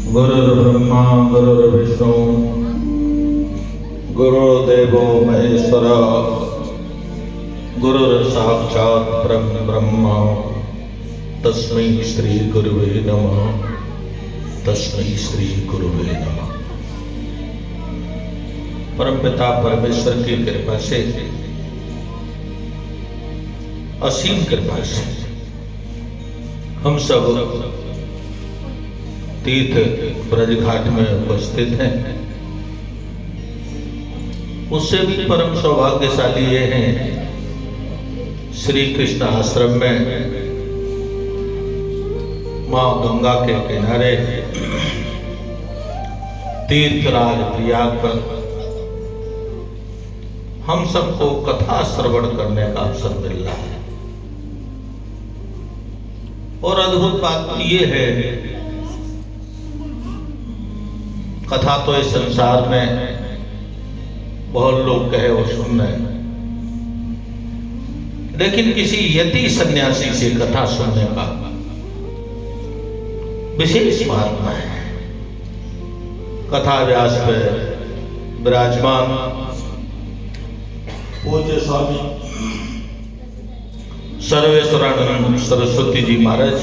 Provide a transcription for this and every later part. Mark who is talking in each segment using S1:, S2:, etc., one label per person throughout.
S1: गुरुर्ब्रह्मा गुरुर्विष्णु गुरुर्देवो महेश्वर गुरुर्साक्षात् परं ब्रह्म तस्मै श्री गुरुवे नमः। तस्मै श्री गुरुवे नमः। परमपिता परमेश्वर की कृपा से, असीम कृपा से हम सब तीर्थ ब्रज घाट में उपस्थित हैं। उससे भी परम सौभाग्यशाली ये हैं, श्री कृष्ण आश्रम में मां गंगा के किनारे तीर्थराज प्रयाग पर हम सबको कथा श्रवण करने का अवसर मिल रहा है। और अद्भुत बात ये है, कथा तो इस संसार में बहुत लोग कहे और सुन रहे हैं, लेकिन किसी यति सन्यासी से कथा सुनने का विशेष महात्मा है। कथा व्यास पे विराजमान पूज्य स्वामी सर्वेश्वरानंद सरस्वती जी महाराज।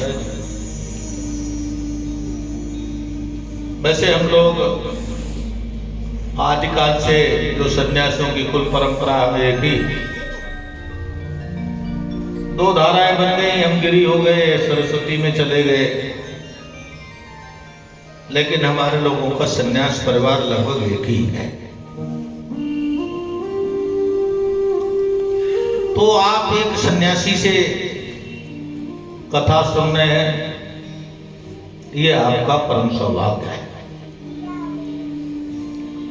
S1: वैसे हम लोग आदिकाल से जो सन्यासियों की कुल परंपरा है कि दो धाराएं बन गई, हम गिरी हो गए, सरस्वती में चले गए, लेकिन हमारे लोगों का सन्यास परिवार लगभग एक ही है। तो आप एक सन्यासी से कथा सुन रहे हैं, ये आपका परम सौभाग्य है,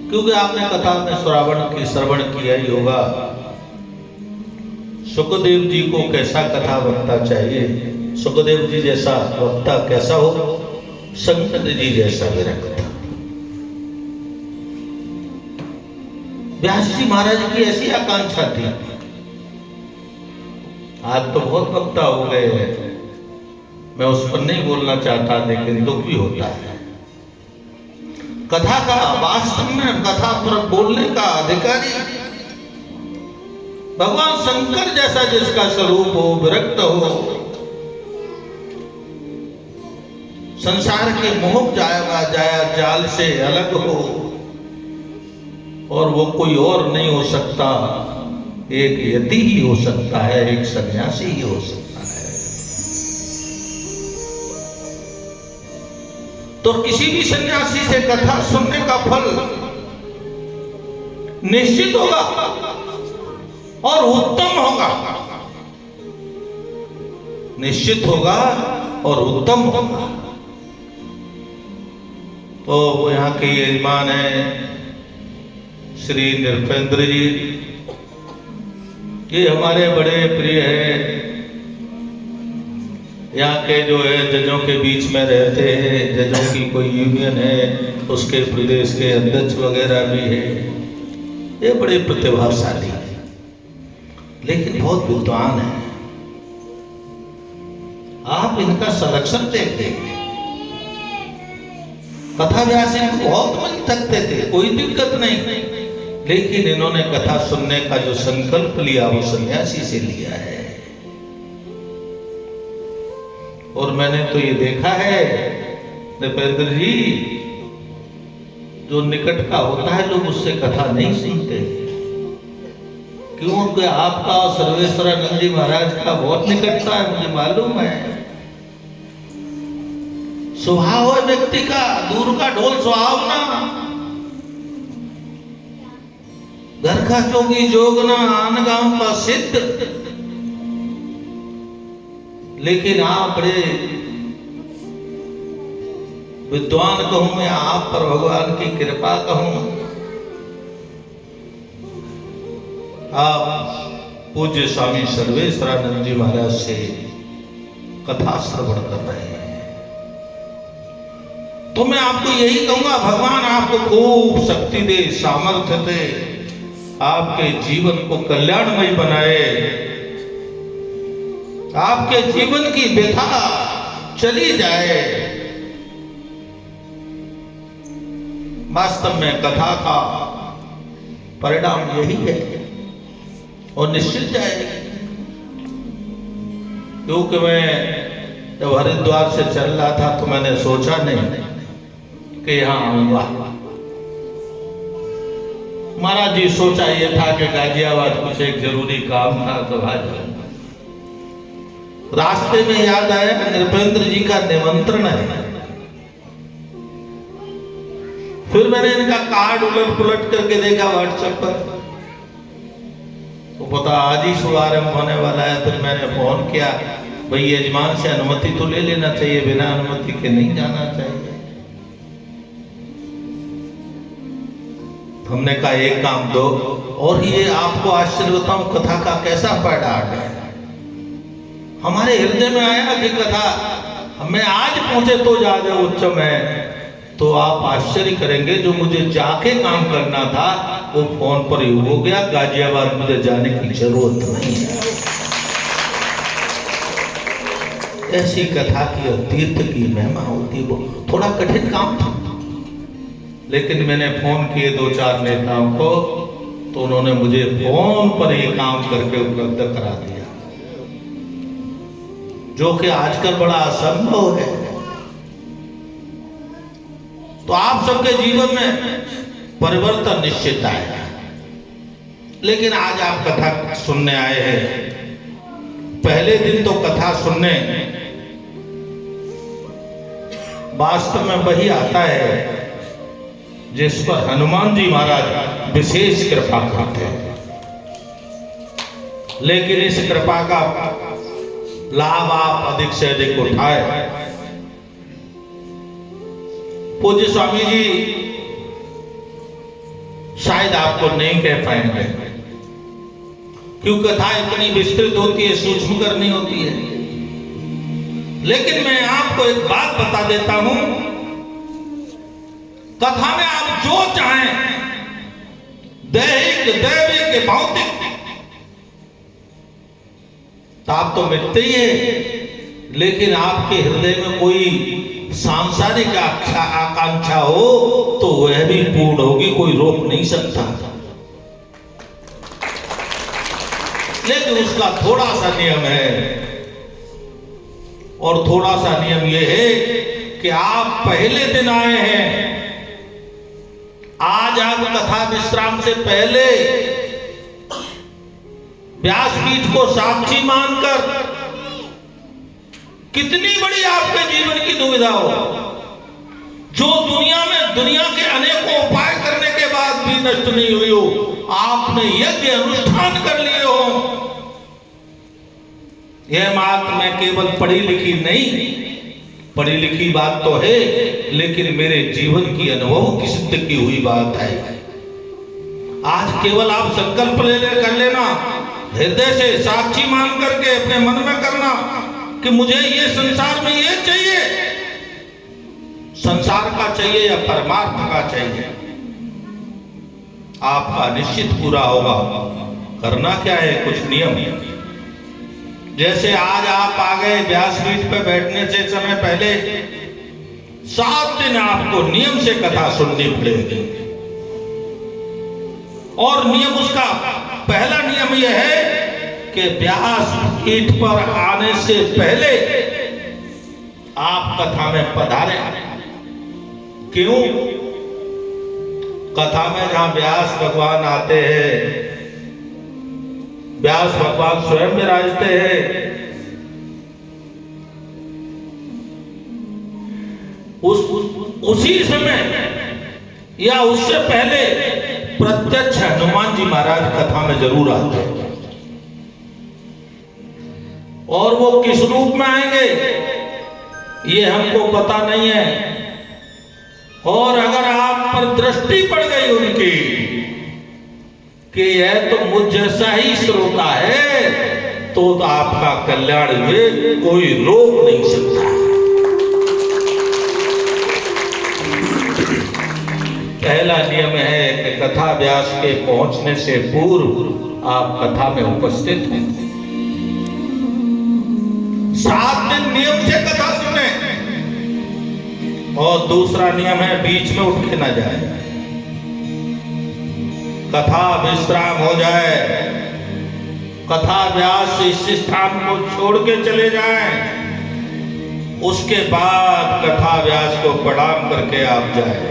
S1: क्योंकि आपने कथा में श्रवण किया ही होगा। सुखदेव जी को कैसा कथा वक्ता चाहिए, सुखदेव जी जैसा वक्ता कैसा हो, संत जी जैसा विरक्त। व्यास जी महाराज की ऐसी आकांक्षा थी। आज तो बहुत वक्ता हो गए हैं, मैं उस पर नहीं बोलना चाहता, लेकिन दुख भी होता है। कथा का वास्तव में कथा पर बोलने का अधिकारी भगवान शंकर जैसा जिसका स्वरूप हो, विरक्त हो, संसार के मोह जाया जाल से अलग हो, और वो कोई और नहीं हो सकता, एक यति ही हो सकता है, एक सन्यासी ही हो सकता है। तो किसी भी सन्यासी से कथा सुनने का फल निश्चित होगा और उत्तम होगा, निश्चित होगा और उत्तम होगा। तो यहाँ के यजमान है श्री नृपेंद्र जी, ये हमारे बड़े प्रिय है। यहाँ के जो है जजों के बीच में रहते हैं, जजों की कोई यूनियन है, उसके प्रदेश के अध्यक्ष वगैरह भी है। ये बड़े प्रतिभाशाली है, लेकिन बहुत विद्वान है। आप इनका संरक्षण देखते, कथा व्यास इनको बहुत मन थकते थे, कोई दिक्कत नहीं, लेकिन इन्होंने कथा सुनने का जो संकल्प लिया वो सन्यासी से लिया है। और मैंने तो ये देखा है नृपेंद्र जी, जो निकट का होता है लोग उससे कथा नहीं सुनते, क्योंकि आपका सर्वेश्वरानंद जी महाराज का बहुत निकटता है, मुझे मालूम है। स्वभाव है व्यक्ति का, दूर का ढोल सुहावना, घर का जोगी जोगना, आन गांव का सिद्ध। लेकिन आप बड़े विद्वान कहूं मैं, आप पर भगवान की कृपा कहूं, आप पूज्य स्वामी सर्वेश्वरानंद जी महाराज से कथा श्रवण कर रहे हैं। तो मैं आपको यही कहूंगा, भगवान आपको खूब शक्ति दे, सामर्थ्य दे, आपके जीवन को कल्याणमय बनाए, आपके जीवन की व्यथा चली जाए, वास्तव में कथा का परिणाम यही है और निश्चित जाएगी। क्योंकि मैं जब हरिद्वार से चल रहा था तो मैंने सोचा नहीं कि यहाँ आऊंगा। महाराज जी सोचा ये था कि गाजियाबाद कुछ एक जरूरी काम था तो आ जाऊंगा। रास्ते में याद आया नृपेंद्र जी का निमंत्रण है। फिर मैंने इनका कार्ड उलट पुलट करके देखा व्हाट्सएप पर, तो पता आज ही शुभारंभ होने वाला है। फिर मैंने फोन किया, भाई यजमान से अनुमति तो ले लेना चाहिए, बिना अनुमति के नहीं जाना चाहिए। हमने कहा एक काम दो, और ये आपको आश्चर्य बताऊं कथा का कैसा परिणाम है। हमारे हृदय में आया कि कथा हमें आज पहुंचे तो ज्यादा उच्च में, तो आप आश्चर्य करेंगे जो मुझे जाके काम करना था वो फोन पर ही हो गया। गाजियाबाद मुझे जाने की जरूरत नहीं है। ऐसी कथा की और तीर्थ की महिमा होती, वो थोड़ा कठिन काम था। लेकिन मैंने फोन किए 2-4 नेताओं को, तो उन्होंने मुझे फोन पर ही काम करके उपलब्ध करा दिया, जो कि आजकल बड़ा असंभव है। तो आप सबके जीवन में परिवर्तन निश्चित आएगा। लेकिन आज आप कथा सुनने आए हैं। पहले दिन तो कथा सुनने वास्तव में वही आता है जिस पर हनुमान जी महाराज विशेष कृपा करते हैं। लेकिन इस कृपा का लाभ आप अधिक से अधिक उठाए। पूज्य स्वामी जी शायद आपको नहीं कह पाएंगे, क्योंकि कथा इतनी विस्तृत होती है, सूक्ष्म करनी होती है। लेकिन मैं आपको एक बात बता देता हूं, कथा में आप जो चाहें, दैहिक, दैविक, भौतिक, ताप तो मिटते ही है। लेकिन आपके हृदय में कोई सांसारिक आकांक्षा हो तो वह भी पूर्ण होगी, कोई रोक नहीं सकता। लेकिन उसका थोड़ा सा नियम है, और थोड़ा सा नियम यह है कि आप पहले दिन आए हैं, आज आप कथा विश्राम से पहले व्यासपीठ को साक्षी मानकर, कितनी बड़ी आपके जीवन की दुविधा हो, जो दुनिया के अनेकों उपाय करने के बाद भी नष्ट नहीं हुई हो, आपने यज्ञ अनुष्ठान कर लिए हो। यह बात मैं केवल पढ़ी लिखी नहीं, पढ़ी लिखी बात तो है, लेकिन मेरे जीवन की अनुभव की सिद्ध की हुई बात है। आज केवल आप संकल्प कर लेना, हृदय से साक्षी मान करके अपने मन में करना कि मुझे ये संसार में ये चाहिए, संसार का चाहिए या परमार्थ का चाहिए, आपका निश्चित पूरा होगा। करना क्या है, कुछ नियम। जैसे आज आप आ गए व्यासपीठ पे बैठने से समय पहले 7 दिन आपको नियम से कथा सुननी पड़ेगी। और नियम, उसका पहला नियम यह है कि व्यासपीठ पर आने से पहले आप कथा में पधारे। क्यों? कथा में जहां व्यास भगवान आते हैं, व्यास भगवान स्वयं विराजते हैं, उसी समय या उससे पहले प्रत्यक्ष हनुमान जी महाराज कथा में जरूर आते हैं। और वो किस रूप में आएंगे ये हमको पता नहीं है। और अगर आप पर दृष्टि पड़ गई उनकी कि यह तो मुझ जैसा ही श्रोता है, तो आपका कल्याण में कोई रोक नहीं सकता। पहला नियम है कि कथा व्यास के पहुंचने से पूर्व आप कथा में उपस्थित हैं। 7 दिन नियम से कथा सुने, और दूसरा नियम है बीच में उठ के ना जाए, कथा विश्राम हो जाए, कथा व्यास इस स्थान को छोड़ के चले जाएं, उसके बाद कथा व्यास को प्रणाम करके आप जाएं।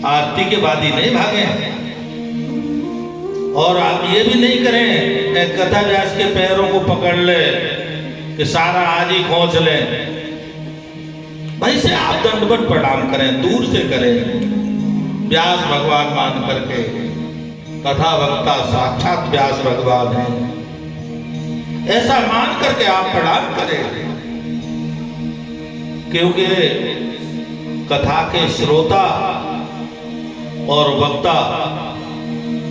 S1: आरती के बाद ही नहीं भागे। और आप ये भी नहीं करें कथा व्यास के पैरों को पकड़ ले कि सारा आज ही खोज ले। भाई से आप दंडवत प्रणाम करें, दूर से करें, व्यास भगवान मान करके। कथा वक्ता साक्षात व्यास भगवान है, ऐसा मान करके आप प्रणाम करें। क्योंकि कथा के श्रोता और वक्ता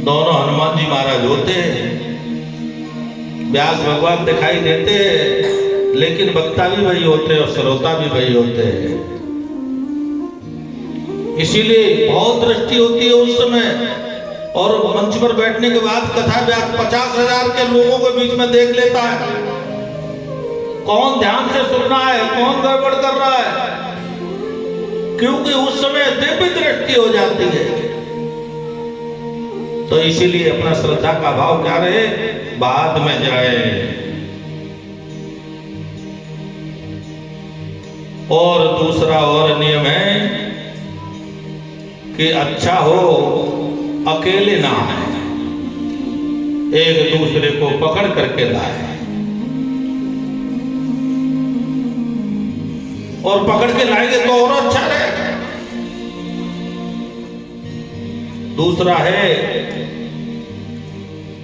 S1: दोनों हनुमान जी महाराज होते हैं। व्यास भगवान दिखाई देते हैं, लेकिन वक्ता भी वही होते हैं और श्रोता भी वही होते हैं। इसीलिए बहुत दृष्टि होती है उस समय। और मंच पर बैठने के बाद कथा व्यास 50,000 के लोगों के बीच में देख लेता है, कौन ध्यान से सुनना है, कौन गड़बड़ कर रहा है, क्योंकि उस समय दिव्य दृष्टि हो जाती है। तो इसीलिए अपना श्रद्धा का भाव क्या रहे, बाद में जाए। और दूसरा और नियम है कि अच्छा हो अकेले ना आए, एक दूसरे को पकड़ करके लाए। और पकड़ के लाएंगे तो और अच्छा रहेगा। दूसरा है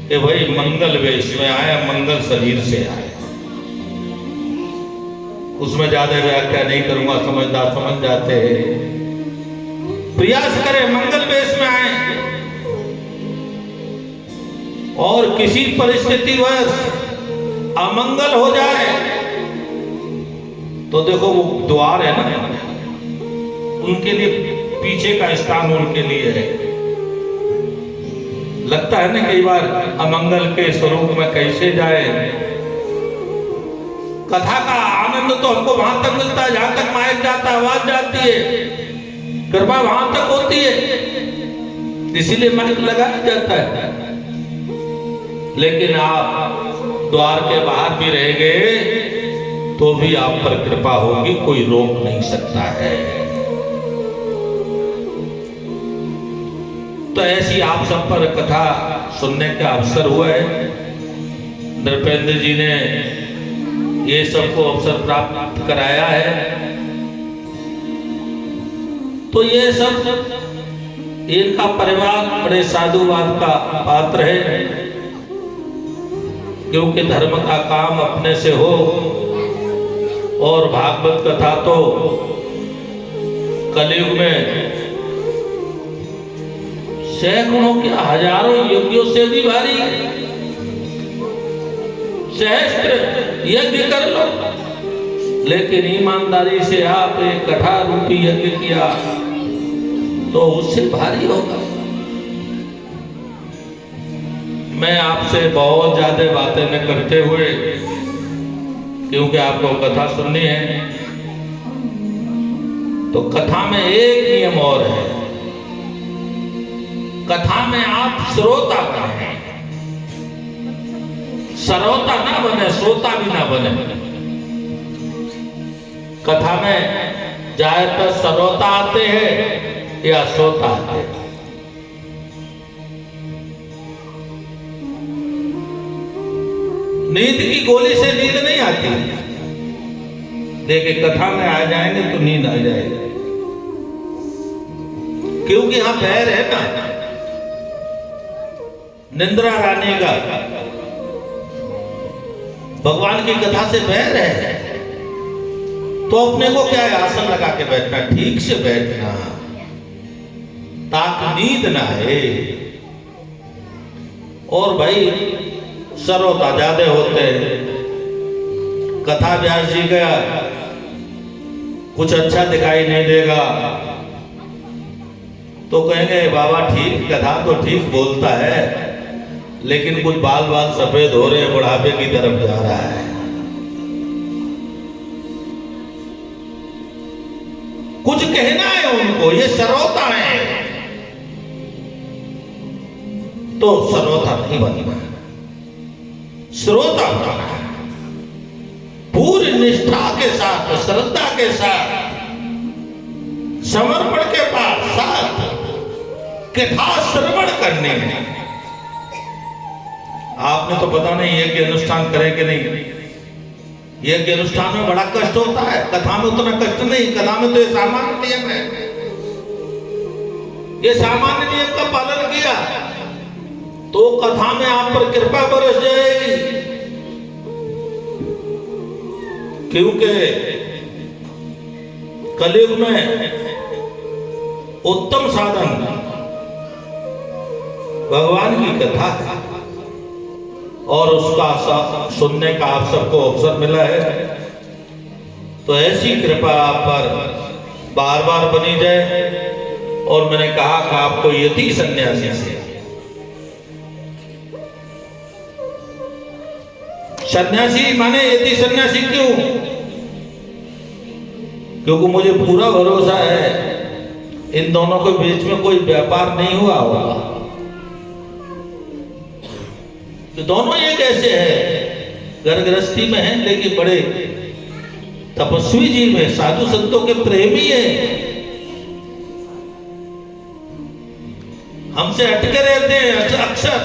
S1: कि भाई मंगल वेश में आए, मंगल शरीर से आए। उसमें ज्यादा व्याख्या नहीं करूंगा, समझदार समझ जाते हैं। प्रयास करें मंगल वेश में आए। और किसी परिस्थिति वश अमंगल हो जाए तो देखो वो द्वार है ना, उनके लिए पीछे का स्थान उनके लिए है। लगता है ना कई बार अमंगल के स्वरूप में कैसे जाए। कथा का आनंद तो हमको वहां तक मिलता है जहां तक माइक जाता है, आवाज जाती है, कृपा वहां तक होती है, इसीलिए माइक लगाया जाता है। लेकिन आप द्वार के बाहर भी रहेंगे तो भी आप पर कृपा होगी, कोई रोक नहीं सकता है। तो ऐसी आप सब पर कथा सुनने का अवसर हुआ है। नृपेंद्र जी ने ये सबको अवसर प्राप्त कराया है। तो ये सब इनका परिवार बड़े साधुवाद का पात्र है, क्योंकि धर्म का काम अपने से हो। और भागवत कथा तो कलयुग में सैकड़ों क्या हजारों यज्ञों से भी भारी है। सहस्त्र यज्ञ कर लो, लेकिन ईमानदारी से आप एक कथा रूपी यज्ञ किया तो उससे भारी होगा। मैं आपसे बहुत ज्यादा बातें न करते हुए, क्योंकि आपको कथा सुननी है, तो कथा में एक नियम और है। कथा में आप श्रोता बने, श्रोता ना बने, श्रोता भी ना बने। कथा में चाहे तो श्रोता आते हैं या श्रोता आते हैं। नींद की गोली से नींद नहीं आती, देखिए कथा में आ जाएंगे तो नींद आ जाएगी, क्योंकि यहां पैर है ना निंद्रा रानी का, भगवान की कथा से बैर है। तो अपने को क्या है, आसन लगा के बैठना, ठीक से बैठना ताकि नींद ना आए। और भाई श्रोता ज्यादा होते हैं, कथा व्यास जी का कुछ अच्छा दिखाई नहीं देगा तो कहेंगे बाबा ठीक, कथा तो ठीक बोलता है, लेकिन कुछ बाल बाल सफेद हो रहे हैं, बुढ़ापे की तरफ जा रहा है। कुछ कहना है उनको, ये श्रोता है, तो श्रोता नहीं बनना, श्रोता बनना, पूरी निष्ठा के साथ, श्रद्धा के साथ, समर्पण के साथ कथा श्रवण करने में। आपने तो पता नहीं यज्ञ अनुष्ठान करें कि नहीं, यज्ञ अनुष्ठान में बड़ा कष्ट होता है, कथा में उतना कष्ट नहीं। कथा में तो ये सामान्य नियम है, ये सामान्य नियम का पालन किया तो कथा में आप पर कृपा बरस जाएगी, क्योंकि कलयुग में उत्तम साधन भगवान की कथा है, और उसका सुनने का आप सबको अवसर मिला है। तो ऐसी कृपा आप पर बार बार बनी जाए। और मैंने कहा कि आपको यति सन्यासी से, सन्यासी माने यति सन्यासी क्यों? क्योंकि मुझे पूरा भरोसा है इन दोनों के बीच में कोई व्यापार नहीं हुआ होगा। तो दोनों एक ऐसे हैं, घर गृहस्थी में हैं लेकिन बड़े तपस्वी जीव है, साधु संतों के प्रेमी है, हमसे हटके रहते हैं अक्सर।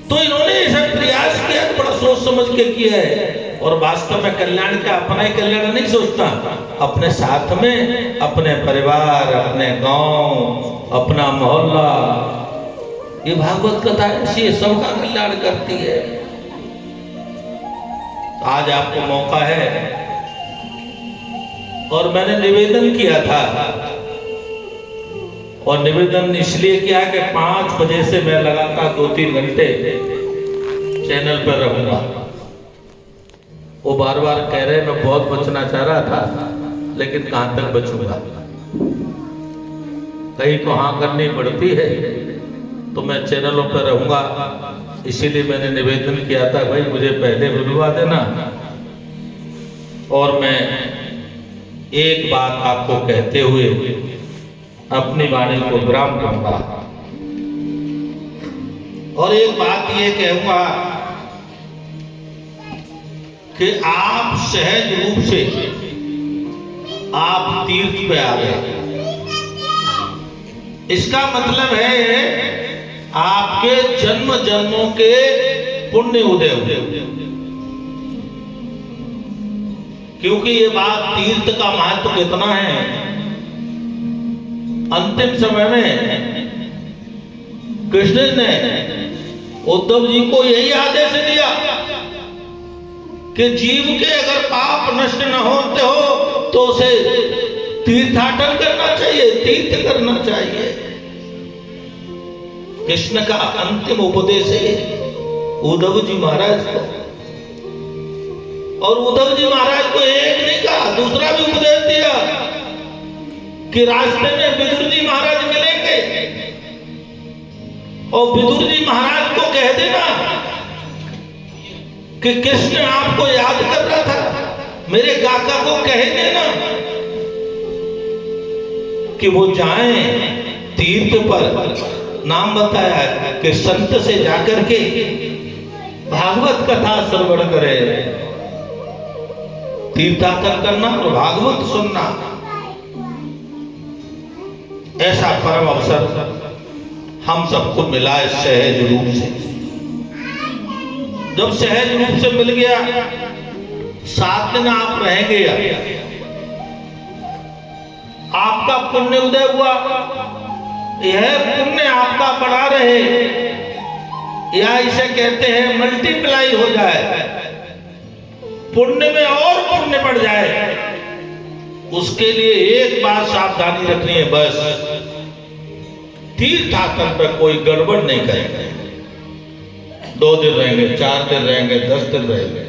S1: तो इन्होंने ऐसा प्रयास किया, बड़ा सोच समझ के किया है, और वास्तव में कल्याण का अपना ही कल्याण नहीं सोचता, अपने साथ में अपने परिवार, अपने गांव, अपना मोहल्ला। ये भागवत कथा ऐसी है, सबका कल्याण करती है। आज आपको मौका है, और मैंने निवेदन किया था, और निवेदन इसलिए किया कि 5 बजे से मैं लगातार 2-3 घंटे चैनल पर रहूंगा। वो बार बार कह रहे मैं बहुत बचना चाह रहा था, लेकिन कहां तक बचूंगा, कहीं तो हाँ करनी पड़ती है, तो मैं चैनलों पर रहूंगा। इसीलिए मैंने निवेदन किया था, भाई मुझे पहले बुलवा देना, और मैं एक बात आपको कहते हुए अपनी वाणी को विराम दूंगा। और एक बात ये कहूंगा कि आप सहज रूप से आप तीर्थ पे आ गए, इसका मतलब है आपके जन्म जन्मों के पुण्य उदय हुए। क्योंकि ये बात तीर्थ का महत्व कितना है, अंतिम समय में कृष्ण ने उद्धव जी को यही आदेश दिया कि जीव के अगर पाप नष्ट न होते हो तो उसे तीर्थाटन करना चाहिए, तीर्थ करना चाहिए। कृष्ण का अंतिम उपदेश है उद्धव जी महाराज को, और उद्धव जी महाराज को एक नहीं कहा, दूसरा भी उपदेश दिया कि रास्ते में विदुर जी महाराज मिलेंगे, और विदुर जी महाराज को कह देना कि कृष्ण आपको याद कर रहा था, मेरे काका को कह देना कि वो जाएं तीर्थ पर। नाम बताया कि संत से जाकर के भागवत कथा श्रवण करे, तीर्थाटन करना और भागवत सुनना, ऐसा परम अवसर हम सबको मिला है सहज रूप से। जब सहज रूप से मिल गया, 7 दिन आप रहेंगे, आपका पुण्य उदय हुआ, यह पुण्य आपका बढ़ा रहे, या इसे कहते हैं मल्टीप्लाई हो जाए, पुण्य में और पुण्य बढ़ जाए। उसके लिए एक बात सावधानी रखनी है, बस तीर्थाटन पर कोई गड़बड़ नहीं करेंगे। 2 दिन रहेंगे, 4 दिन रहेंगे, 10 दिन रहेंगे,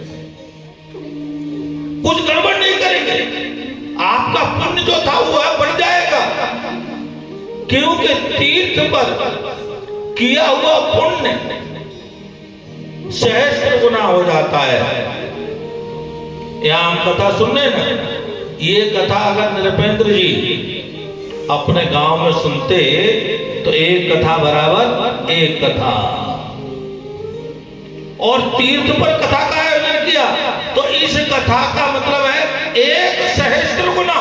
S1: कुछ गड़बड़ नहीं करेंगे। आपका पुण्य जो था वो बढ़ जाएगा, क्योंकि तीर्थ पर किया हुआ पुण्य सहस्त्र गुना हो जाता है। यहां हम कथा सुन रहे ना, ये कथा अगर नृपेंद्र जी अपने गांव में सुनते तो एक कथा बराबर एक कथा। और तीर्थ पर कथा का आयोजन किया तो इस कथा का मतलब है एक सहस्त्र गुना।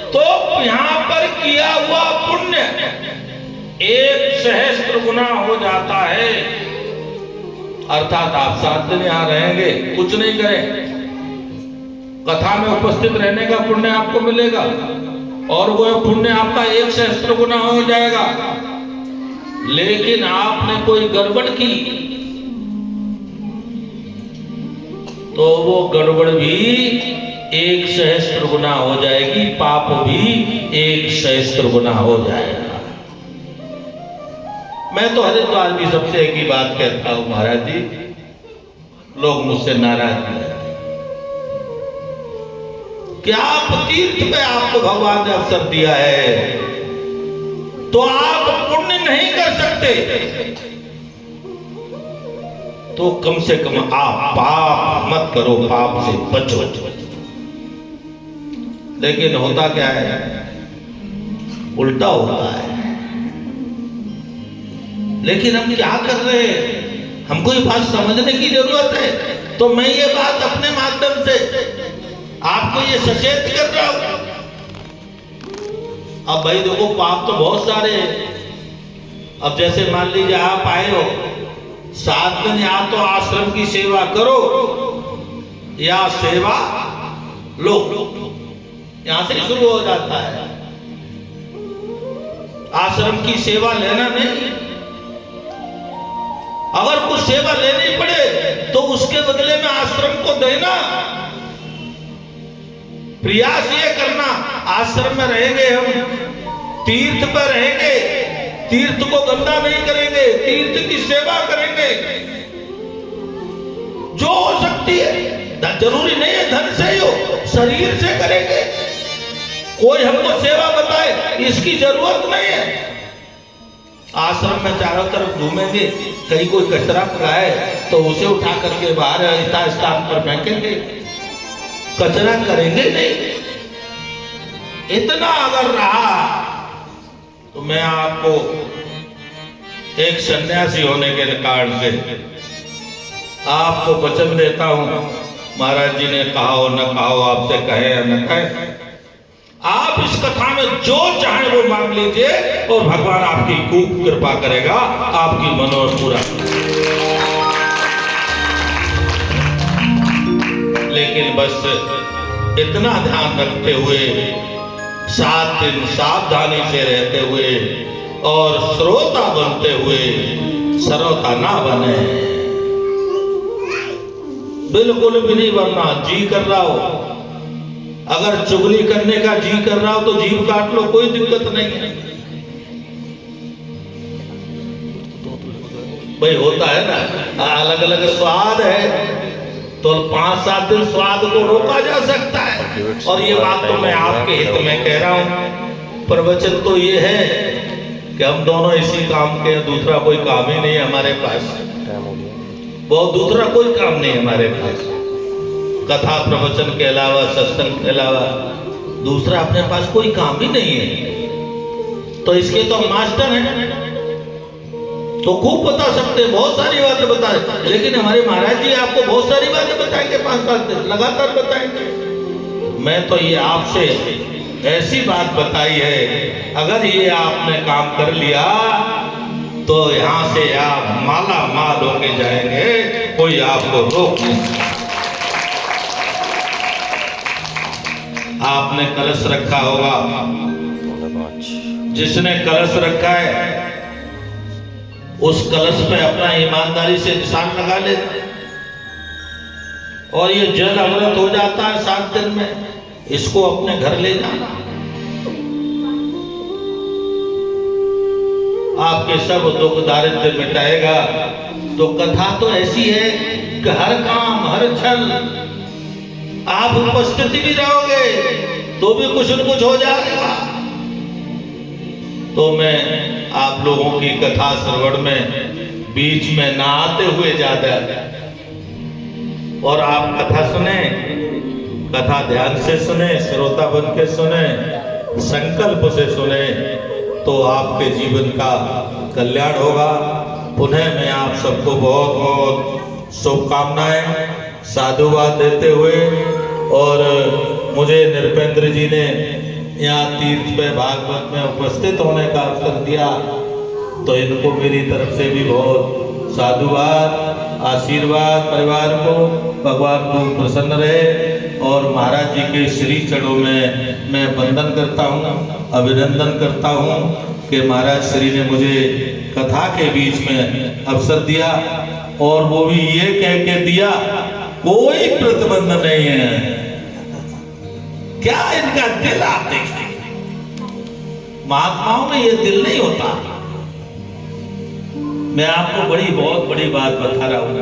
S1: तो यहां पर किया हुआ पुण्य एक सहस्त्र गुना हो जाता है। अर्थात आप 7 दिन यहां रहेंगे, कुछ नहीं करें, कथा में उपस्थित रहने का पुण्य आपको मिलेगा और वह पुण्य आपका एक सहस्त्र गुना हो जाएगा। लेकिन आपने कोई गड़बड़ की तो वो गड़बड़ भी एक सहस्त्र गुना हो जाएगी, पाप भी एक सहस्त्र गुना हो जाएगा। मैं तो हरिद्वार की सबसे एक ही बात कहता हूं महाराज जी, लोग मुझसे नाराज हैं कि आप तीर्थ पे आपको भगवान ने अवसर दिया है तो आप पुण्य नहीं कर सकते, तो कम से कम आप पाप मत करो, पाप से बचो। लेकिन होता क्या है, उल्टा होता है। लेकिन हम क्या कर रहे हैं, हमको ये बात समझने की जरूरत है। तो मैं ये बात अपने माध्यम से आपको ये सचेत कर रहा हूं। अब भाई देखो, पाप तो बहुत सारे हैं। अब जैसे मान लीजिए आप आए हो, 7 दिन या तो आश्रम की सेवा करो या सेवा लो, यहां से शुरू हो जाता है। आश्रम की सेवा लेना नहीं, अगर कुछ सेवा लेनी पड़े तो उसके बदले में आश्रम को देना। प्रयास ये करना, आश्रम में रहेंगे, हम तीर्थ पर रहेंगे, तीर्थ को गंदा नहीं करेंगे, तीर्थ की सेवा करेंगे जो हो सकती है। जरूरी नहीं है धन से ही हो, शरीर से करेंगे। कोई हमको सेवा बताए इसकी जरूरत नहीं है। आश्रम में चारों तरफ घूमेंगे, कहीं कोई कचरा पड़ा है तो उसे उठा करके बाहर स्थान पर फेंकेंगे, कचरा करेंगे नहीं। इतना अगर रहा तो मैं आपको एक सन्यासी होने के कारण से आपको वचन देता हूं, महाराज जी ने कहा हो न कहा हो, आपसे कहे या न कहे, आप इस कथा में जो चाहे वो मांग लीजिए और भगवान आपकी खूब कृपा करेगा, आपकी मनोरथ पूरा। लेकिन बस इतना ध्यान रखते हुए, 7 दिन सावधानी से रहते हुए और श्रोता बनते हुए श्रोता ना बने, बिल्कुल भी नहीं बनना। जी कर रहा हो, अगर चुगली करने का जी कर रहा हो तो जीभ काट लो, कोई दिक्कत नहीं है। भाई होता है ना, अलग अलग स्वाद है तो 5-7 दिन स्वाद को रोका जा सकता है। और ये बात तो मैं आपके हित में कह रहा हूं। प्रवचन तो ये है कि हम दोनों इसी काम के, दूसरा कोई काम ही नहीं है हमारे पास, बहुत दूसरा कोई काम नहीं है हमारे पास। कथा प्रवचन के अलावा, सत्संग के अलावा दूसरा अपने पास कोई काम ही नहीं है। तो इसके तो मास्टर हैं, तो खूब बता सकते हैं, बहुत सारी बातें बता रहे। लेकिन हमारे महाराज जी आपको बहुत सारी बातें बताएंगे, 5-7 दिन लगातार बताएंगे। मैं तो ये आपसे ऐसी बात बताई है, अगर ये आपने काम कर लिया तो यहां से आप माला माल होके जाएंगे, कोई आपको रोक नहीं। आपने कलश रखा होगा, जिसने कलश रखा है उस कलश पे अपना ईमानदारी से निशान लगा लेना, और ये जल अमृत हो जाता है 7 दिन में। इसको अपने घर ले जाना, आपके सब दुख दारिद्र्य मिटाएगा। तो कथा तो ऐसी है कि हर काम, हर क्षण आप उपस्थित भी रहोगे तो भी कुछ न कुछ हो जाएगा। तो मैं आप लोगों की कथा श्रवण में बीच में ना आते हुए ज्यादा और आप कथा सुने, कथा ध्यान से सुने, श्रोता बन के सुने, संकल्प से सुने, तो आपके जीवन का कल्याण होगा। पुनः मैं आप सबको बहुत बहुत शुभकामनाएं साधुवाद देते हुए, और मुझे नृपेंद्र जी ने यहाँ तीर्थ पे भागवत में उपस्थित होने का अवसर दिया, तो इनको मेरी तरफ से भी बहुत साधुवाद, आशीर्वाद परिवार को, भगवान को प्रसन्न रहे। और महाराज जी के श्री चरणों में मैं वंदन करता हूँ, अभिनंदन करता हूँ कि महाराज श्री ने मुझे कथा के बीच में अवसर दिया, और वो भी ये कह के दिया कोई प्रतिबंध नहीं है। क्या इनका दिल आप देखिए, महात्माओं में ये दिल नहीं होता। मैं आपको बहुत बड़ी बात बता रहा हूं,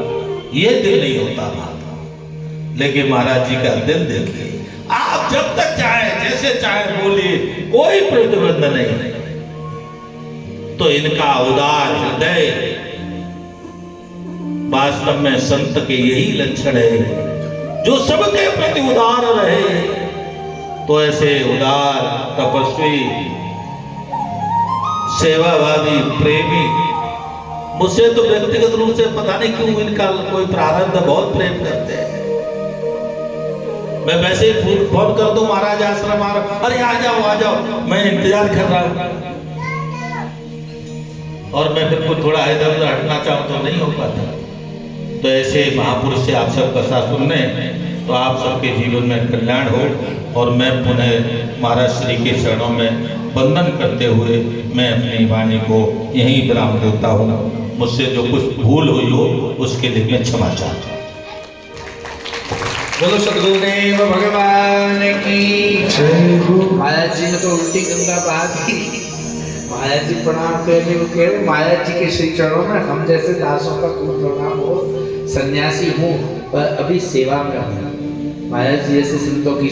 S1: ये दिल नहीं होता महात्मा। लेकिन महाराज जी का दिल देखिए, आप जब तक चाहे जैसे चाहे बोलिए, कोई प्रतिबंध नहीं। तो इनका उदार हृदय वास्तव में संत के यही लक्षण है, जो सबके प्रति उदार रहे। तो ऐसे उदार, तपस्वी, सेवाभावी, प्रेमी, मुझसे तो व्यक्तिगत रूप से पता नहीं क्यों इनका कोई प्रारब्ध, बहुत प्रेम करते हैं। मैं वैसे ही फोन कर दूं, महाराज आश्रम आ रहा, अरे आ जाओ, मैं इंतजार कर रहा हूं। और मैं फिर को थोड़ा इधर उधर हटना चाहूं तो नहीं हो पाता। तो ऐसे महापुरुष से आप सब कथा सुनने, तो आप सबके जीवन में कल्याण हो। और मैं पुनः महाराज श्री के चरणों में वंदन करते हुए मैं अपनी वाणी को यहीं विराम देता हूँ। मुझसे जो कुछ भूल हुई हो उसके लिए मैं क्षमा चाहता हूँ।
S2: बोलो सद्गुरुदेव भगवान की जय। महाराज जी ने तो उल्टी गंगा बहा दी। महाराज जी प्रणाम करने को कह रहे, महाराज जी के श्री चरणों में हम जैसे दासों का खूब प्रणाम हो। सन्यासी हूँ पर अभी सेवा में हूँ। महाराज जी जैसे संतों की